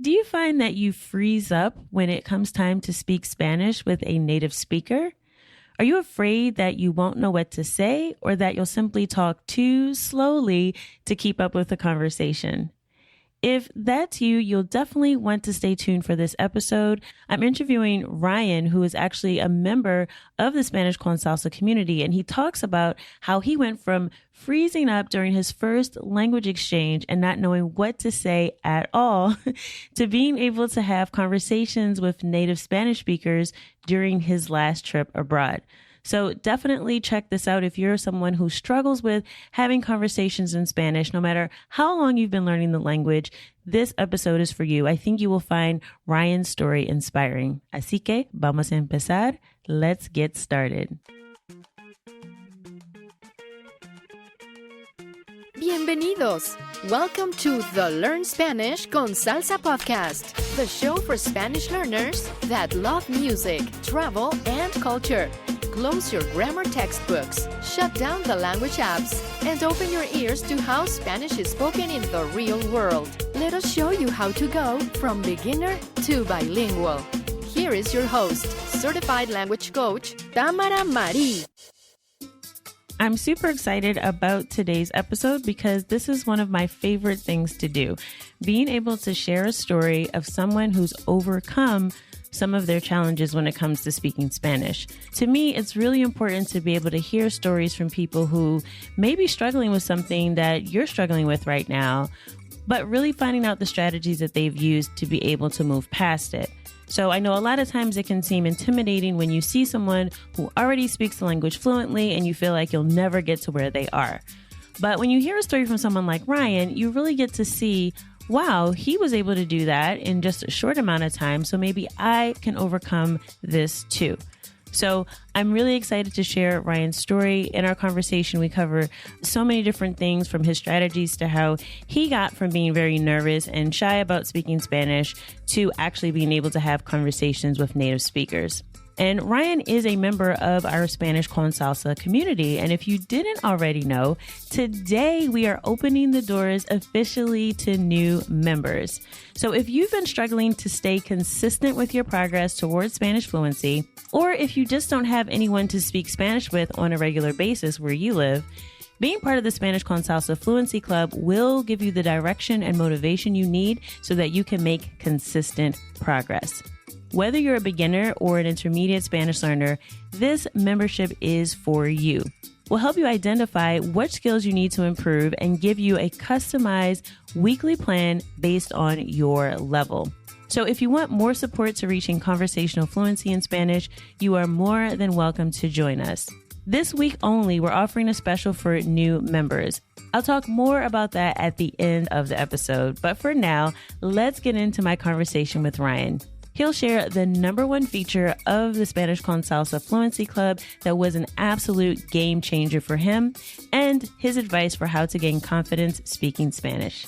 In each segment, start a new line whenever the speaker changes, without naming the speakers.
Do you find that you freeze up when it comes time to speak Spanish with a native speaker? Are you afraid that you won't know what to say or that you'll simply talk too slowly to keep up with the conversation? If that's you, you'll definitely want to stay tuned for this episode. I'm interviewing Ryan, who is actually a member of the Spanish Club Salsa community, and he talks about how he went from freezing up during his first language exchange and not knowing what to say at all to being able to have conversations with native Spanish speakers during his last trip abroad. So definitely check this out if you're someone who struggles with having conversations in Spanish, no matter how long you've been learning the language. This episode is for you. I think you will find Ryan's story inspiring. Así que vamos a empezar. Let's get started.
Bienvenidos. Welcome to the Learn Spanish con Salsa podcast, the show for Spanish learners that love music, travel, and culture. Close your grammar textbooks, shut down the language apps, and open your ears to how Spanish is spoken in the real world. Let us show you how to go from beginner to bilingual. Here is your host, certified language coach, Tamara Marie.
I'm super excited about today's episode because this is one of my favorite things to do. Being able to share a story of someone who's overcome some of their challenges when it comes to speaking Spanish. To me, it's really important to be able to hear stories from people who may be struggling with something that you're struggling with right now, but really finding out the strategies that they've used to be able to move past it. So I know a lot of times it can seem intimidating when you see someone who already speaks the language fluently and you feel like you'll never get to where they are. But when you hear a story from someone like Ryan, you really get to see, wow, he was able to do that in just a short amount of time, so maybe I can overcome this too. So I'm really excited to share Ryan's story. In our conversation, we cover so many different things, from his strategies to how he got from being very nervous and shy about speaking Spanish to actually being able to have conversations with native speakers. And Ryan is a member of our Spanish Club Salsa community. And if you didn't already know, today we are opening the doors officially to new members. So if you've been struggling to stay consistent with your progress towards Spanish fluency, or if you just don't have anyone to speak Spanish with on a regular basis where you live, being part of the Spanish Club Salsa Fluency Club will give you the direction and motivation you need so that you can make consistent progress. Whether you're a beginner or an intermediate Spanish learner, this membership is for you. We'll help you identify what skills you need to improve and give you a customized weekly plan based on your level. So if you want more support to reaching conversational fluency in Spanish, you are more than welcome to join us. This week only, we're offering a special for new members. I'll talk more about that at the end of the episode, but for now, let's get into my conversation with Ryan. He'll share the number one feature of the Spanish Club Salsa Fluency Club that was an absolute game changer for him, and his advice for how to gain confidence speaking Spanish.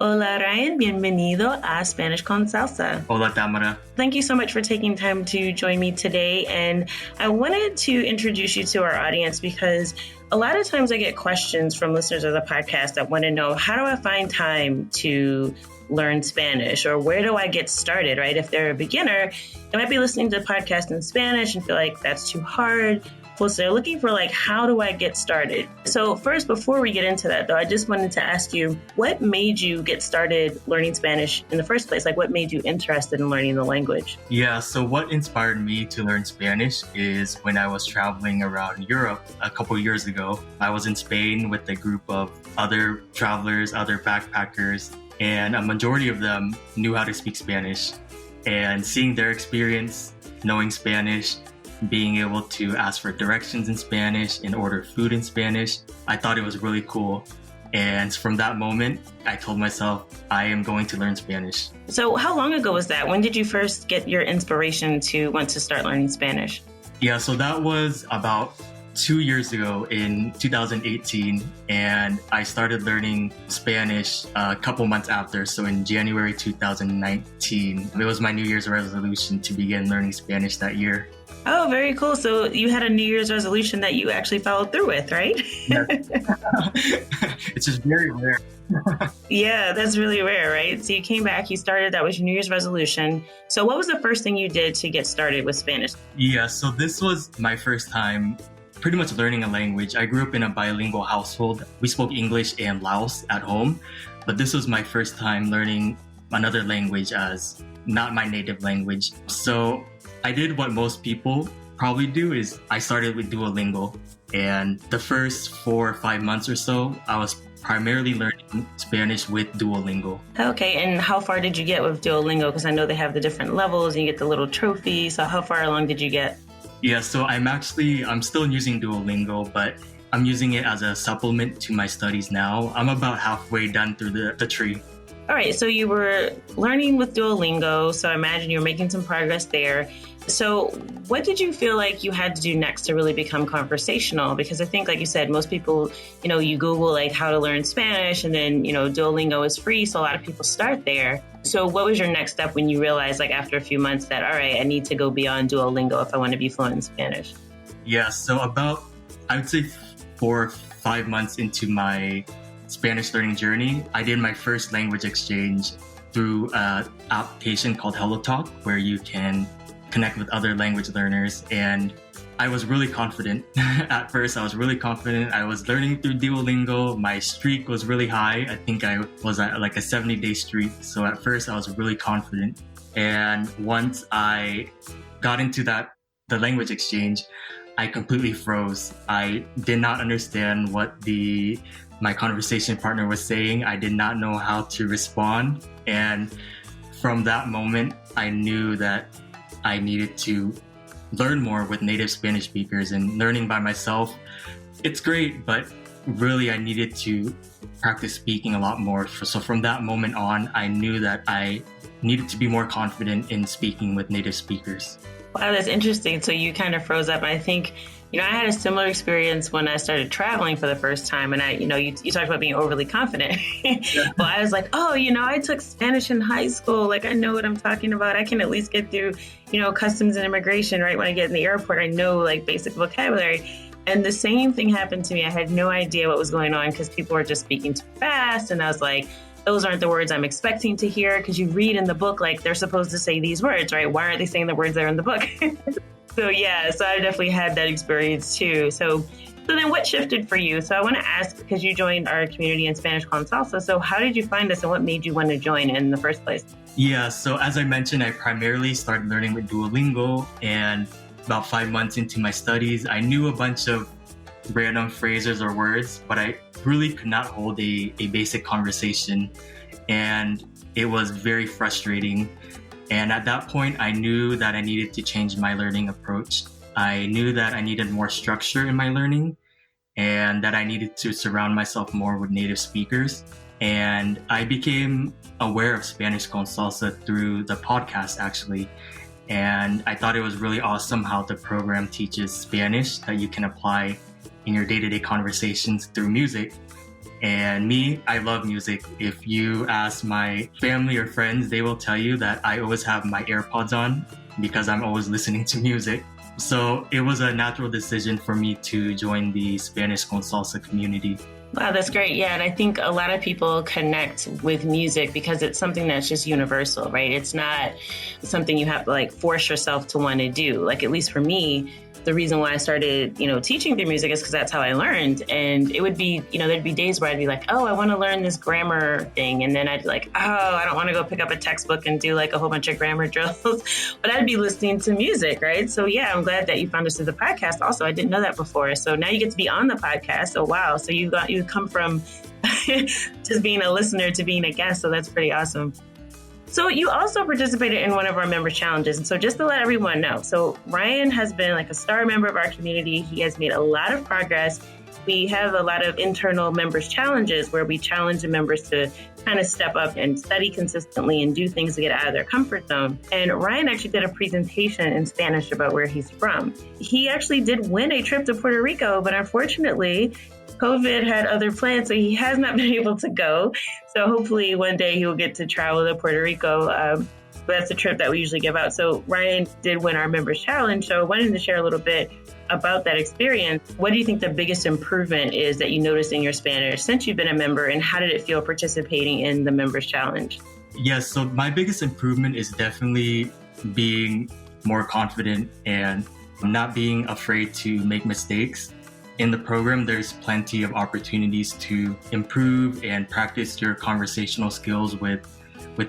Hola, Ryan. Bienvenido a Spanish Club Salsa.
Hola, Tamara.
Thank you so much for taking time to join me today. And I wanted to introduce you to our audience because a lot of times I get questions from listeners of the podcast that want to know, how do I find time to learn Spanish, or where do I get started, right? If they're a beginner, they might be listening to the podcast in Spanish and feel like that's too hard. Well, so they're looking for how do I get started? So first, before we get into that though, I just wanted to ask you, what made you get started learning Spanish in the first place? What made you interested in learning the language?
Yeah, so what inspired me to learn Spanish is when I was traveling around Europe a couple years ago. I was in Spain with a group of other travelers, other backpackers, and a majority of them knew how to speak Spanish. And seeing their experience, knowing Spanish, being able to ask for directions in Spanish and order food in Spanish, I thought it was really cool. And from that moment, I told myself, I am going to learn Spanish.
So how long ago was that? When did you first get your inspiration to want to start learning Spanish?
Yeah, so that was about 2 years ago in 2018, and I started learning Spanish a couple months after. So in January 2019, it was my New Year's resolution to begin learning Spanish that year.
Oh, very cool. So you had a New Year's resolution that you actually followed through with, right?
Yes. It's just very rare.
Yeah, that's really rare, right? So you came back, you started, that was your New Year's resolution. So what was the first thing you did to get started with Spanish?
Yeah, so this was my first time pretty much learning a language. I grew up in a bilingual household. We spoke English and Laos at home, but this was my first time learning another language as not my native language. So I did what most people probably do is I started with Duolingo. And the first 4 or 5 months or so, I was primarily learning Spanish with Duolingo.
Okay, and how far did you get with Duolingo? Because I know they have the different levels and you get the little trophy. So how far along did you get?
Yeah, so I'm still using Duolingo, but I'm using it as a supplement to my studies now. I'm about halfway done through the tree.
All right, so you were learning with Duolingo, so I imagine you were making some progress there. So what did you feel like you had to do next to really become conversational? Because I think, like you said, most people, you Google like how to learn Spanish and then, Duolingo is free. So a lot of people start there. So what was your next step when you realized like after a few months that, all right, I need to go beyond Duolingo if I want to be fluent in Spanish?
Yeah, so I would say 4 or 5 months into my Spanish learning journey, I did my first language exchange through an application called HelloTalk, where you can connect with other language learners. And I was really confident. At first, I was really confident. I was learning through Duolingo. My streak was really high. I think I was at like a 70-day streak. So at first, I was really confident. And once I got into the language exchange, I completely froze. I did not understand what my conversation partner was saying. I did not know how to respond. And from that moment, I knew that I needed to learn more with native Spanish speakers, and learning by myself. It's great, but really I needed to practice speaking a lot more. So from that moment on, I knew that I needed to be more confident in speaking with native speakers.
Wow, that's interesting. So you kind of froze up. I think, I had a similar experience when I started traveling for the first time. And you talked about being overly confident.
Yeah.
Well, I was like, I took Spanish in high school. Like, I know what I'm talking about. I can at least get through, customs and immigration, right? When I get in the airport, I know like basic vocabulary. And the same thing happened to me. I had no idea what was going on because people were just speaking too fast. And I was like, those aren't the words I'm expecting to hear, because you read in the book, like they're supposed to say these words, right? Why aren't they saying the words that are in the book? So I definitely had that experience too. So then what shifted for you? So I want to ask, because you joined our community in Spanish Club Salsa. So how did you find us and what made you want to join in the first place?
Yeah, so as I mentioned, I primarily started learning with Duolingo, and about 5 months into my studies, I knew a bunch of random phrases or words, but I really could not hold a basic conversation, and it was very frustrating. And at that point, I knew that I needed to change my learning approach. I knew that I needed more structure in my learning and that I needed to surround myself more with native speakers. And I became aware of Spanish Club Salsa through the podcast, actually. And I thought it was really awesome how the program teaches Spanish that you can apply in your day-to-day conversations through music. And me, I love music. If you ask my family or friends, they will tell you that I always have my AirPods on because I'm always listening to music. So it was a natural decision for me to join the Spanish Club Salsa community.
Wow, that's great. Yeah, and I think a lot of people connect with music because it's something that's just universal, right? It's not something you have to like force yourself to want to do. Like, at least for me, the reason why I started, teaching through music is because that's how I learned. And it would be, there'd be days where I'd be like, oh, I want to learn this grammar thing. And then I'd be like, oh, I don't want to go pick up a textbook and do like a whole bunch of grammar drills. But I'd be listening to music, right? So yeah, I'm glad that you found us through the podcast. Also, I didn't know that before. So now you get to be on the podcast. So wow. So you come from just being a listener to being a guest. So that's pretty awesome. So you also participated in one of our member challenges. And so just to let everyone know, so Ryan has been like a star member of our community. He has made a lot of progress. We have a lot of internal members challenges where we challenge the members to kind of step up and study consistently and do things to get out of their comfort zone. And Ryan actually did a presentation in Spanish about where he's from. He actually did win a trip to Puerto Rico, but unfortunately, COVID had other plans, so he has not been able to go. So hopefully one day he will get to travel to Puerto Rico. But that's a trip that we usually give out. So Ryan did win our members challenge. So I wanted to share a little bit about that experience. What do you think the biggest improvement is that you noticed in your Spanish since you've been a member, and how did it feel participating in the members challenge?
Yes, so my biggest improvement is definitely being more confident and not being afraid to make mistakes. In the program, there's plenty of opportunities to improve and practice your conversational skills with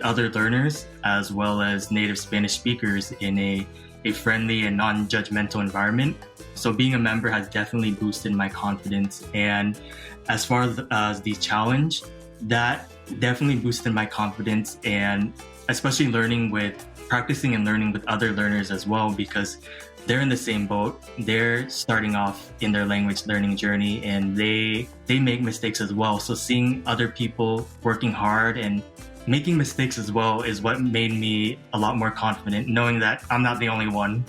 other learners, as well as native Spanish speakers in a friendly and non-judgmental environment. So being a member has definitely boosted my confidence. And as far as the challenge, that definitely boosted my confidence, and especially practicing and learning with other learners as well, because they're in the same boat. They're starting off in their language learning journey, and they make mistakes as well. So seeing other people working hard and making mistakes as well is what made me a lot more confident, knowing that I'm not the only one,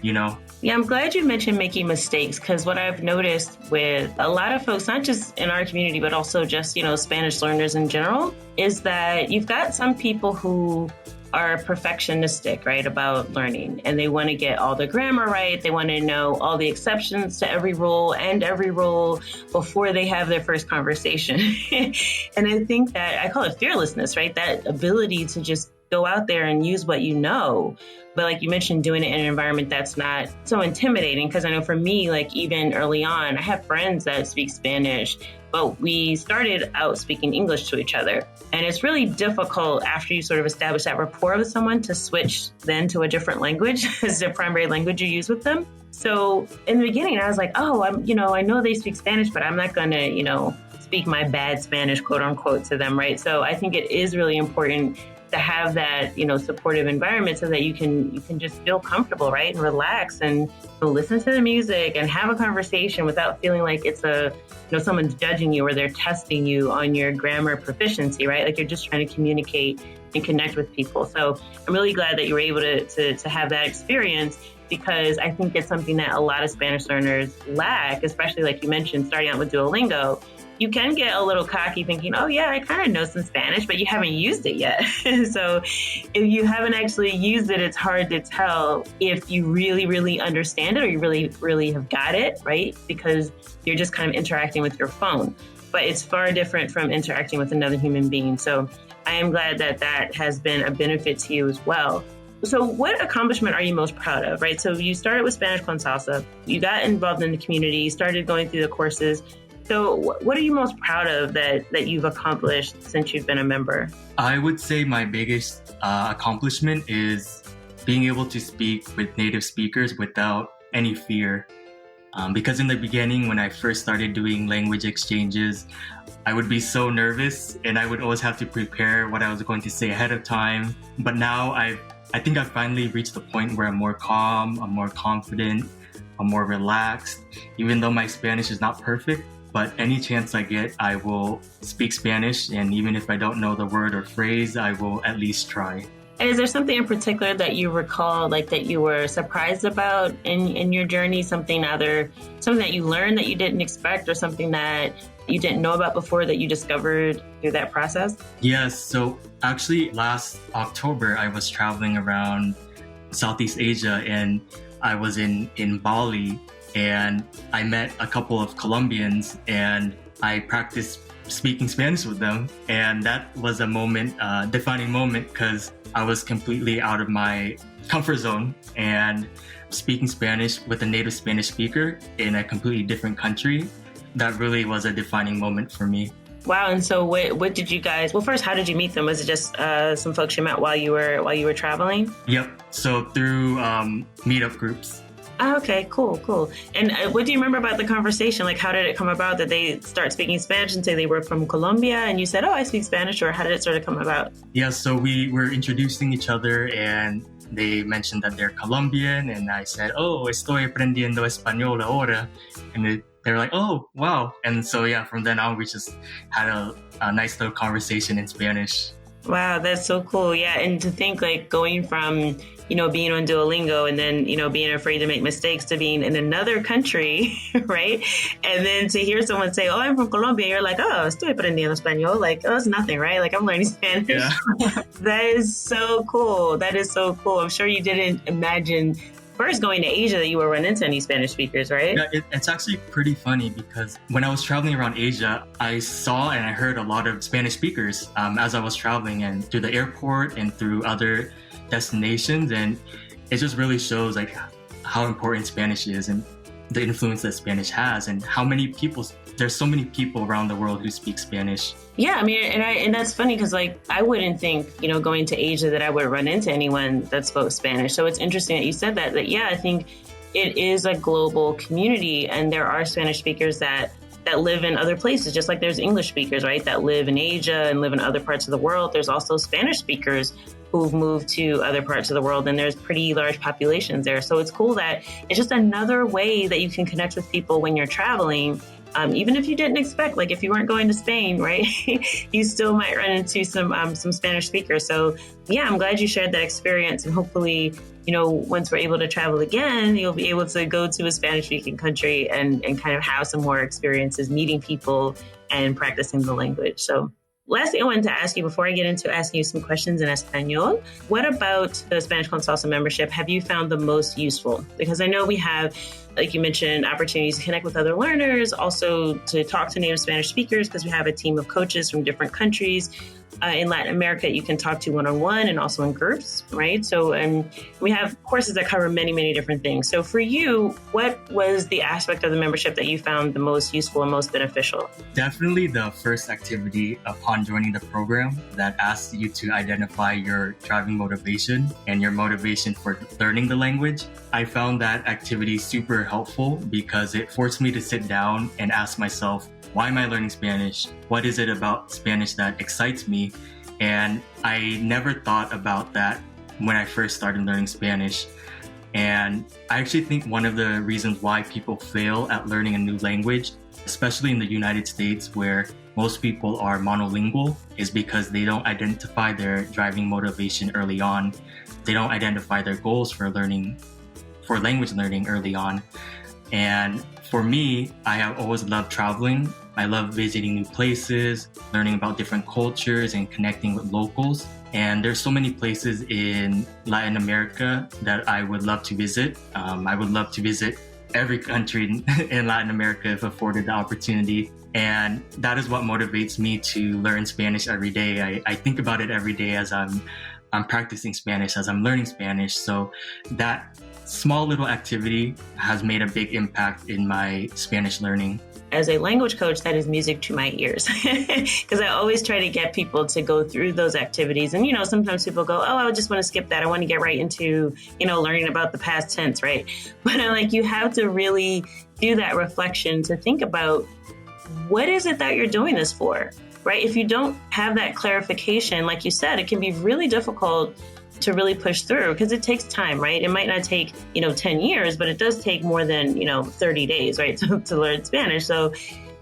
you know?
Yeah, I'm glad you mentioned making mistakes, because what I've noticed with a lot of folks, not just in our community, but also just, Spanish learners in general, is that you've got some people who are perfectionistic, right, about learning, and they want to get all the grammar right. They want to know all the exceptions to every rule before they have their first conversation. And I think that I call it fearlessness, right? That ability to just go out there and use what you know. But like you mentioned, doing it in an environment that's not so intimidating. Because I know for me, like even early on, I have friends that speak Spanish, but we started out speaking English to each other. And it's really difficult after you sort of establish that rapport with someone to switch then to a different language as the primary language you use with them. So in the beginning, I was like, I know they speak Spanish, but I'm not going to, speak my bad Spanish, quote unquote, to them, right? So I think it is really important to have that, supportive environment so that you can just feel comfortable, right? And relax and listen to the music and have a conversation without feeling like it's someone's judging you or they're testing you on your grammar proficiency, right? Like you're just trying to communicate and connect with people. So I'm really glad that you were able to have that experience, because I think it's something that a lot of Spanish learners lack, especially like you mentioned, starting out with Duolingo. You can get a little cocky thinking, oh yeah, I kind of know some Spanish, but you haven't used it yet. So if you haven't actually used it, it's hard to tell if you really, really understand it or you really, really have got it, right? Because you're just kind of interacting with your phone. But it's far different from interacting with another human being. So I am glad that has been a benefit to you as well. So what accomplishment are you most proud of, right? So you started with Spanish Club Salsa, you got involved in the community, you started going through the courses. So what are you most proud of that you've accomplished since you've been a member?
I would say my biggest accomplishment is being able to speak with native speakers without any fear. Because in the beginning, when I first started doing language exchanges, I would be so nervous and I would always have to prepare what I was going to say ahead of time. But now I think I've finally reached the point where I'm more calm, I'm more confident, I'm more relaxed, even though my Spanish is not perfect. But any chance I get, I will speak Spanish. And even if I don't know the word or phrase, I will at least try.
And is there something in particular that you recall, like that you were surprised about in your journey? Something that you learned that you didn't expect, or something that you didn't know about before that you discovered through that process?
Yes. So actually last October, I was traveling around Southeast Asia, and I was in Bali. And I met a couple of Colombians and I practiced speaking Spanish with them. And that was a defining moment, because I was completely out of my comfort zone and speaking Spanish with a native Spanish speaker in a completely different country. That really was a defining moment for me.
Wow. And so what did you guys, well, first, how did you meet them? Was it just some folks you met while you were traveling?
Yep. So through meetup groups.
Oh, okay, cool. And what do you remember about the conversation? Like, how did it come about that they start speaking Spanish and say they were from Colombia and you said, oh, I speak Spanish, or how did it sort of come about?
Yeah, so we were introducing each other and they mentioned that they're Colombian and I said, oh, estoy aprendiendo español ahora. And they were like, oh, wow. And so, yeah, from then on, we just had a nice little conversation in Spanish.
Wow, that's so cool. Yeah, and to think like going from being on Duolingo and then, being afraid to make mistakes to being in another country, right? And then to hear someone say, oh, I'm from Colombia, you're like, oh, estoy aprendiendo español. Like, oh, it's nothing, right? Like, I'm learning Spanish.
Yeah.
That is so cool. That is so cool. I'm sure you didn't imagine first going to Asia that you would run into any Spanish speakers, right?
Yeah, it's actually pretty funny because when I was traveling around Asia, I saw and I heard a lot of Spanish speakers as I was traveling and through the airport and through other destinations. And it just really shows like how important Spanish is and the influence that Spanish has and how many people, there's so many people around the world who speak Spanish.
Yeah, I mean, and that's funny because like I wouldn't think, going to Asia that I would run into anyone that spoke Spanish. So it's interesting that you said that yeah, I think it is a global community and there are Spanish speakers that live in other places, just like there's English speakers, right, that live in Asia and live in other parts of the world. There's also Spanish speakers who've moved to other parts of the world, and there's pretty large populations there. So it's cool that it's just another way that you can connect with people when you're traveling. Even if you didn't expect, like if you weren't going to Spain, right, you still might run into some Spanish speakers. So yeah, I'm glad you shared that experience, and hopefully, once we're able to travel again, you'll be able to go to a Spanish-speaking country and kind of have some more experiences meeting people and practicing the language. So last thing I wanted to ask you before I get into asking you some questions in Espanol, what about the Spanish Club Salsa membership have you found the most useful? Because I know we have, like you mentioned, opportunities to connect with other learners, also to talk to native Spanish speakers because we have a team of coaches from different countries. In Latin America, you can talk to one-on-one and also in groups, right? So we have courses that cover many, many different things. So for you, what was the aspect of the membership that you found the most useful and most beneficial?
Definitely the first activity upon joining the program that asks you to identify your driving motivation and your motivation for learning the language. I found that activity super helpful because it forced me to sit down and ask myself, why am I learning Spanish? What is it about Spanish that excites me? And I never thought about that when I first started learning Spanish. And I actually think one of the reasons why people fail at learning a new language, especially in the United States where most people are monolingual, is because they don't identify their driving motivation early on. They don't identify their goals for language learning early on. And for me, I have always loved traveling. I love visiting new places, learning about different cultures and connecting with locals. And there's so many places in Latin America that I would love to visit. I would love to visit every country in Latin America if afforded the opportunity. And that is what motivates me to learn Spanish every day. I think about it every day as I'm practicing Spanish, as I'm learning Spanish. So that small little activity has made a big impact in my Spanish learning.
As a language coach, that is music to my ears because I always try to get people to go through those activities. And, sometimes people go, oh, I just want to skip that. I want to get right into, learning about the past tense, right? But I'm like, you have to really do that reflection to think about what is it that you're doing this for, right? If you don't have that clarification, like you said, it can be really difficult to really push through because it takes time, right? It might not take, 10 years, but it does take more than, 30 days, right? To learn Spanish. So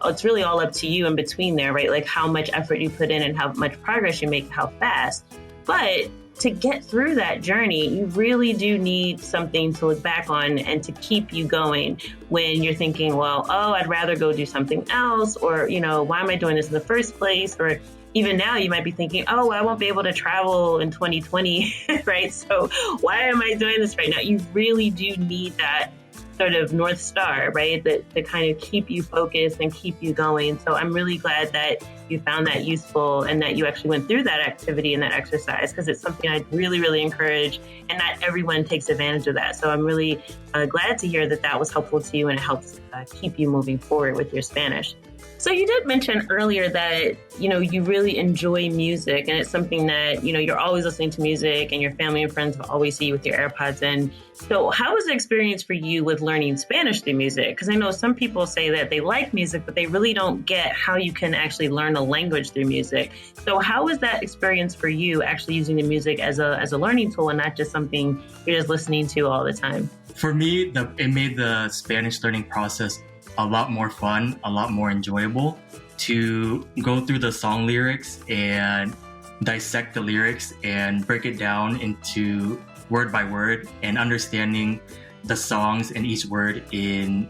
it's really all up to you in between there, right? Like how much effort you put in and how much progress you make, how fast. But to get through that journey, you really do need something to look back on and to keep you going when you're thinking, well, I'd rather go do something else, or, why am I doing this in the first place? Or even now you might be thinking, I won't be able to travel in 2020, right? So why am I doing this right now? You really do need that sort of North Star, right? That to kind of keep you focused and keep you going. So I'm really glad that you found that useful and that you actually went through that activity and that exercise, because it's something I really, really encourage, and not everyone takes advantage of that. So I'm really glad to hear that that was helpful to you and it helps keep you moving forward with your Spanish. So you did mention earlier that, you really enjoy music, and it's something that, you're always listening to music and your family and friends will always see you with your AirPods in. So how was the experience for you with learning Spanish through music? Because I know some people say that they like music, but they really don't get how you can actually learn a language through music. So how was that experience for you, actually using the music as a learning tool and not just something you're just listening to all the time?
For me, it made the Spanish learning process a lot more fun, a lot more enjoyable to go through the song lyrics and dissect the lyrics and break it down into word by word and understanding the songs and each word in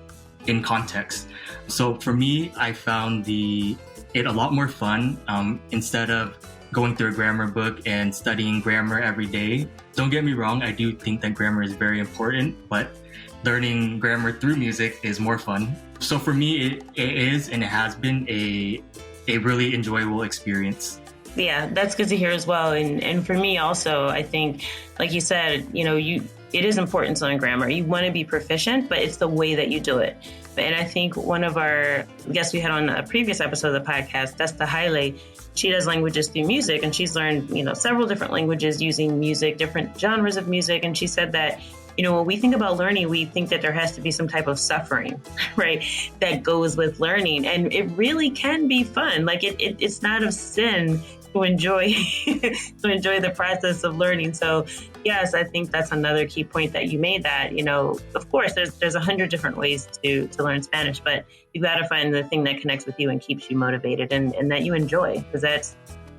context. So for me, I found it a lot more fun instead of going through a grammar book and studying grammar every day. Don't get me wrong, I do think that grammar is very important, but learning grammar through music is more fun. So for me, it is and it has been a really enjoyable experience.
Yeah, that's good to hear as well. And for me also, I think, like you said, it is important to learn grammar. You want to be proficient, but it's the way that you do it. And I think one of our guests we had on a previous episode of the podcast, Desta Haile, she does languages through music, and she's learned, several different languages using music, different genres of music. And she said that, when we think about learning, we think that there has to be some type of suffering, right, that goes with learning. And it really can be fun. Like it's not a sin to enjoy the process of learning. So yes, I think that's another key point that you made, that, of course, there's 100 different ways to learn Spanish, but you got to find the thing that connects with you and keeps you motivated and that you enjoy, because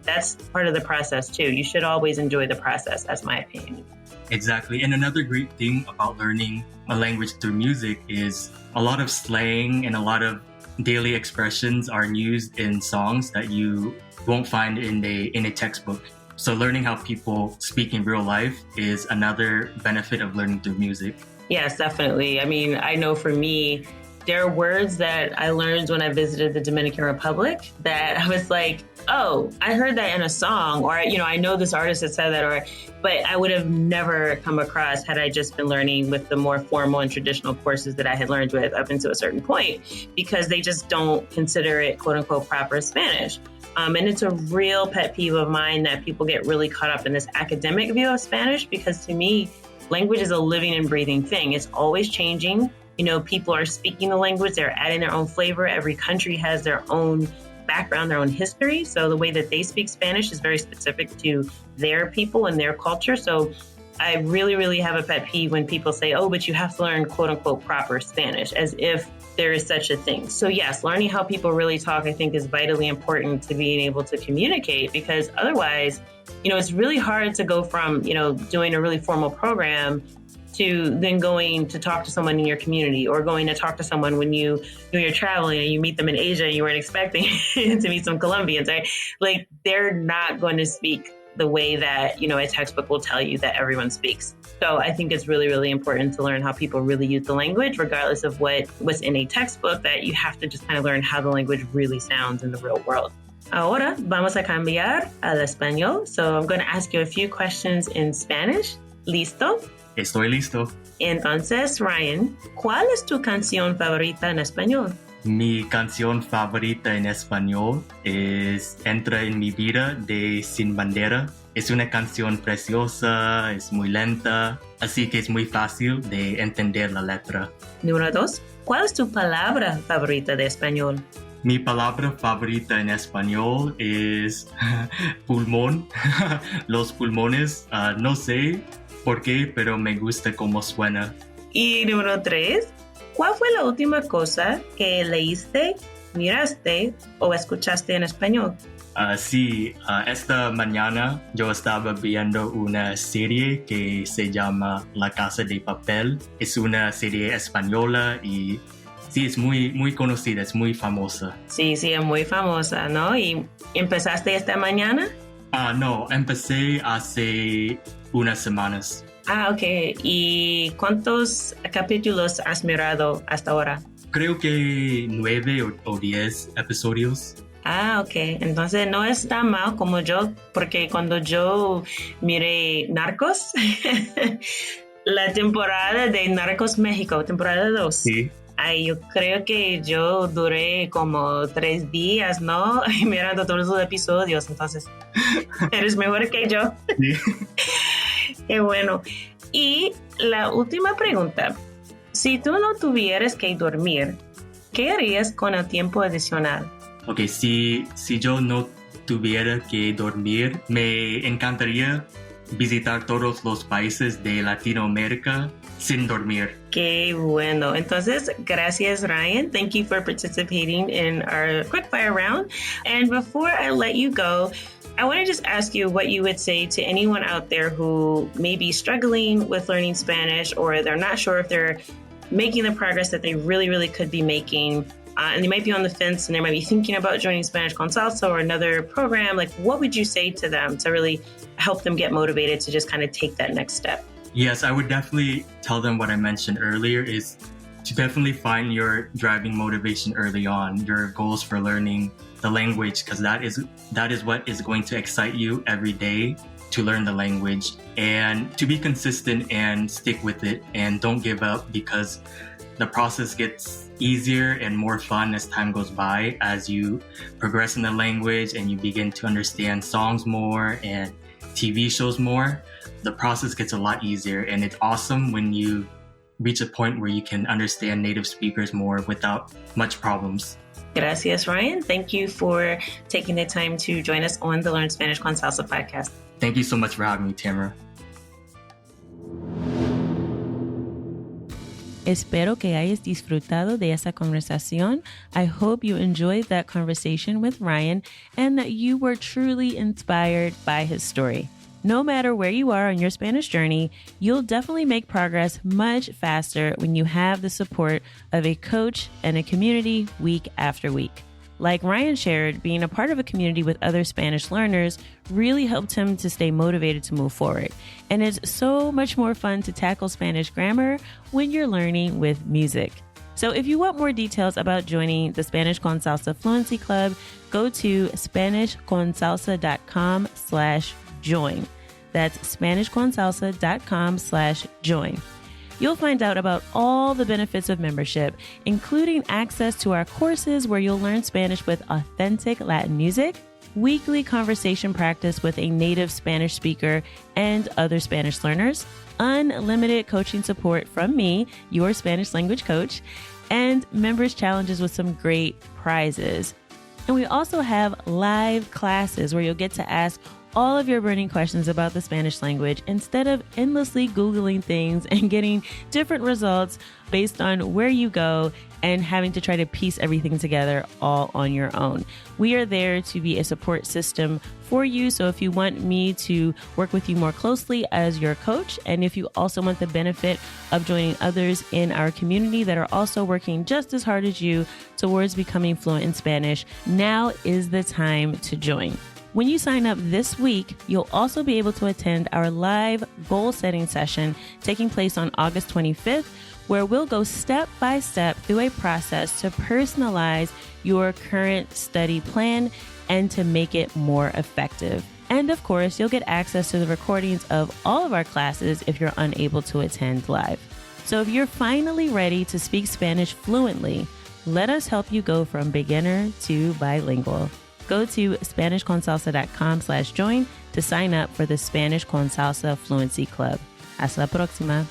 that's part of the process too. You should always enjoy the process, that's my opinion.
Exactly. And another great thing about learning a language through music is a lot of slang and a lot of daily expressions are used in songs that you won't find in a textbook. So learning how people speak in real life is another benefit of learning through music. Yes,
definitely. I mean, I know for me, there are words that I learned when I visited the Dominican Republic that I was like, oh, I heard that in a song, or, I know this artist that said that, but I would have never come across had I just been learning with the more formal and traditional courses that I had learned with up until a certain point, because they just don't consider it, quote unquote, proper Spanish. And it's a real pet peeve of mine that people get really caught up in this academic view of Spanish, because to me, language is a living and breathing thing. It's always changing. People are speaking the language, they're adding their own flavor. Every country has their own background, their own history. So the way that they speak Spanish is very specific to their people and their culture. So I really, really have a pet peeve when people say, oh, but you have to learn, quote unquote, proper Spanish, as if there is such a thing. So yes, learning how people really talk, I think, is vitally important to being able to communicate, because otherwise, it's really hard to go from, doing a really formal program to then going to talk to someone in your community, or going to talk to someone when you're traveling and you meet them in Asia and you weren't expecting to meet some Colombians, right? Like, they're not going to speak the way that, a textbook will tell you that everyone speaks. So I think it's really, really important to learn how people really use the language, regardless of what's in a textbook, that you have to just kind of learn how the language really sounds in the real world. Ahora vamos a cambiar al español. So I'm going to ask you a few questions in Spanish. ¿Listo?
Estoy listo.
Entonces, Ryan, ¿cuál es tu canción favorita en español?
Mi canción favorita en español es Entra en mi vida de Sin Bandera. Es una canción preciosa, es muy lenta, así que es muy fácil de entender la letra.
Número 2. ¿Cuál es tu palabra favorita de español?
Mi palabra favorita en español es pulmón. Los pulmones, no sé por qué, pero me gusta cómo suena.
Y número 3. ¿Cuál fue la última cosa que leíste, miraste o escuchaste en español?
Sí, esta mañana yo estaba viendo una serie que se llama La Casa de Papel. Es una serie española y sí, es muy, muy conocida, es muy famosa.
Sí, es muy famosa, ¿no? ¿Y empezaste esta mañana?
No, empecé hace unas semanas.
Ok. ¿Y cuántos capítulos has mirado hasta ahora?
Creo que 9 o 10 episodios.
Ok. Entonces no es tan mal como yo, porque cuando yo miré Narcos, la temporada de Narcos México, temporada 2.
Sí.
Yo creo que yo duré como 3 días, ¿no? Mirando todos los episodios, entonces eres mejor que yo.
Sí.
Qué bueno. Y la última pregunta. Si tú no tuvieras que dormir, ¿qué harías con el tiempo adicional?
Ok, si yo no tuviera que dormir, me encantaría visitar todos los países de Latinoamérica sin dormir.
Qué bueno. Entonces, gracias, Ryan. Thank you for participating in our quick fire round. And before I let you go, I want to just ask you what you would say to anyone out there who may be struggling with learning Spanish, or they're not sure if they're making the progress that they really, really could be making. And they might be on the fence and they might be thinking about joining Spanish con Salsa or another program. Like, what would you say to them to really help them get motivated to just kind of take that next step?
Yes, I would definitely tell them what I mentioned earlier is to definitely find your driving motivation early on, your goals for learning the language, because that is what is going to excite you every day to learn the language, and to be consistent and stick with it and don't give up, because the process gets easier and more fun as time goes by, as you progress in the language and you begin to understand songs more and TV shows more. The process gets a lot easier, and it's awesome when you reach a point where you can understand native speakers more without much problems.
Gracias, Ryan. Thank you for taking the time to join us on the Learn Spanish con Salsa podcast.
Thank you so much for having me, Tamara.
Espero que hayas disfrutado de esa conversación. I hope you enjoyed that conversation with Ryan and that you were truly inspired by his story. No matter where you are on your Spanish journey, you'll definitely make progress much faster when you have the support of a coach and a community week after week. Like Ryan shared, being a part of a community with other Spanish learners really helped him to stay motivated to move forward. And it's so much more fun to tackle Spanish grammar when you're learning with music. So if you want more details about joining the Spanish con Salsa Fluency Club, go to SpanishConSalsa.com/join. That's SpanishConSalsa.com/join. You'll find out about all the benefits of membership, including access to our courses where you'll learn Spanish with authentic Latin music, weekly conversation practice with a native Spanish speaker and other Spanish learners, unlimited coaching support from me, your Spanish language coach, and members' challenges with some great prizes. And we also have live classes where you'll get to ask all of your burning questions about the Spanish language instead of endlessly Googling things and getting different results based on where you go and having to try to piece everything together all on your own. We are there to be a support system for you. So if you want me to work with you more closely as your coach, and if you also want the benefit of joining others in our community that are also working just as hard as you towards becoming fluent in Spanish, now is the time to join. When you sign up this week, you'll also be able to attend our live goal setting session taking place on August 25th, where we'll go step by step through a process to personalize your current study plan and to make it more effective. And of course, you'll get access to the recordings of all of our classes if you're unable to attend live. So if you're finally ready to speak Spanish fluently, let us help you go from beginner to bilingual. Go to SpanishConSalsa.com/join to sign up for the Spanish con Salsa Fluency Club. Hasta la próxima.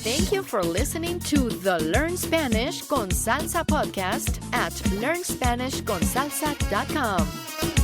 Thank you for listening to the Learn Spanish con Salsa podcast at LearnSpanishConSalsa.com.